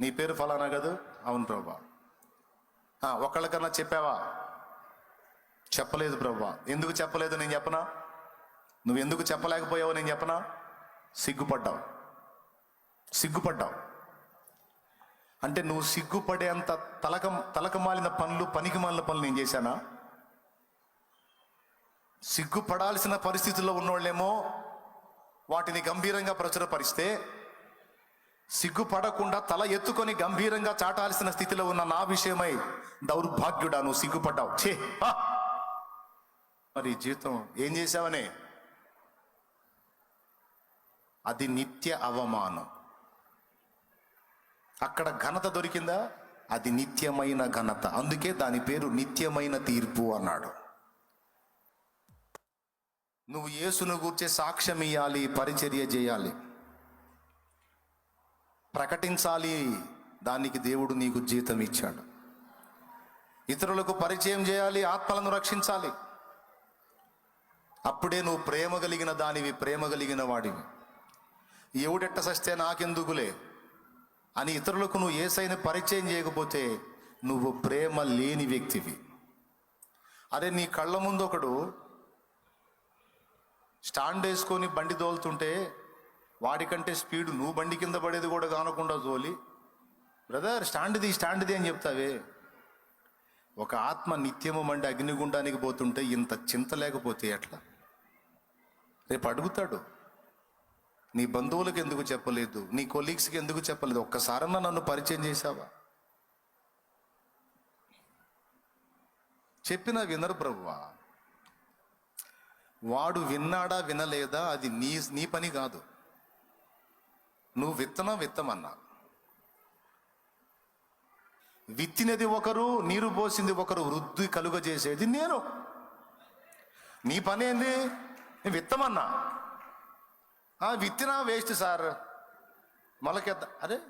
నీ పేరు ఫలానా కదా? అవును ప్రభా. ఒకళ్ళకన్నా చెప్పావా? చెప్పలేదు ప్రభా. ఎందుకు చెప్పలేదు నేను చెప్పనా? నువ్వు ఎందుకు చెప్పలేకపోయావు నేను చెప్పనా? సిగ్గుపడ్డావు. అంటే నువ్వు సిగ్గుపడేంత తలకమాలిన పనులు, పనికిమాలిన పనులు నేను చేశానా? సిగ్గుపడాల్సిన పరిస్థితుల్లో ఉన్నోళ్ళేమో వాటిని గంభీరంగా ప్రచురపరిస్తే, సిగ్గుపడకుండా తల ఎత్తుకొని గంభీరంగా చాటాల్సిన స్థితిలో ఉన్న నా విషయమై దౌర్భాగ్యుడా నువ్వు సిగ్గుపడ్డావు. మరి జీవితం ఏం చేశావనే? అది నిత్య అవమానం. అక్కడ ఘనత దొరికిందా? అది నిత్యమైన ఘనత. అందుకే దాని పేరు నిత్యమైన తీర్పు అన్నాడు. నువ్వు యేసును గూర్చే సాక్ష్యం ఇయ్యాలి, పరిచర్య చేయాలి, ప్రకటించాలి. దానికి దేవుడు నీకు జీతం ఇచ్చాడు. ఇతరులకు పరిచయం చేయాలి, ఆత్మలను రక్షించాలి. అప్పుడే నువ్వు ప్రేమ కలిగిన దానివి, ప్రేమ కలిగిన వాడివి. ఎవడెట్ట సస్తే నాకెందుకులే అని ఇతరులకు నువ్వు యేసయ్యని పరిచయం చేయకపోతే నువ్వు ప్రేమ లేని వ్యక్తివి. అరే, నీ కళ్ళ ముందు ఒకడు స్టాండ్ వేసుకొని బండి తోలుతుంటే వాడికంటే స్పీడ్ నువ్వు బండి కింద పడేది కూడా కానకుండా తోలి, బ్రదర్ స్టాండ్ది అని చెప్తావే. ఒక ఆత్మ నిత్యము మండి అగ్నిగుండానికి పోతుంటే ఇంత చింత లేకపోతే ఎట్లా? రేపు అడుగుతాడు, నీ బంధువులకు ఎందుకు చెప్పలేదు, నీ కొలీగ్స్కి ఎందుకు చెప్పలేదు, ఒక్కసారన్నా నన్ను పరిచయం చేశావా? చెప్పినా వినరు ప్రభువా. వాడు విన్నాడా వినలేదా అది నీ పని కాదు. నువ్వు విత్తమన్నా. విత్తినది ఒకరు, నీరు పోసింది ఒకరు, వృద్ధి కలుగజేసేది నేను. నీ పని ఏంది? విత్తమన్నా. విత్తినా వేస్ట్ సార్, మొలకెత్త. అరే,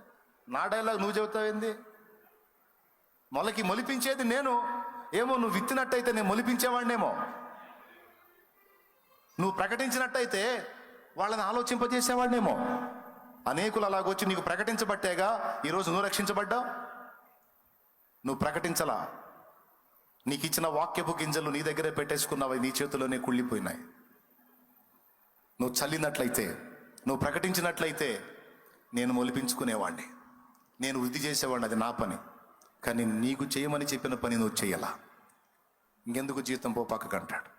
నా డైలాగ్ నువ్వు చెబుతావేంది? మొలిపించేది నేను. ఏమో నువ్వు విత్తినట్టయితే నేను మొలిపించేవాడినేమో. నువ్వు ప్రకటించినట్టయితే వాళ్ళని ఆలోచింపజేసేవాడినేమో. అనేకులు అలాగొచ్చి నీకు ప్రకటించబట్టేగా ఈరోజు నువ్వు రక్షించబడ్డావు. నువ్వు ప్రకటించలా. నీకు ఇచ్చిన వాక్యపు గింజలు నీ దగ్గరే పెట్టేసుకున్నావు, నీ చేతిలోనే కుళ్ళిపోయినాయి. నువ్వు చల్లినట్లయితే, నువ్వు ప్రకటించినట్లయితే నేను మొలిపించుకునేవాడిని, నేను వృద్ధి చేసేవాడిని. అది నా పని. కానీ నీకు చేయమని చెప్పిన పని నువ్వు చెయ్యాలా. ఇంకెందుకు జీతం పో పక్కకు అంటాడు.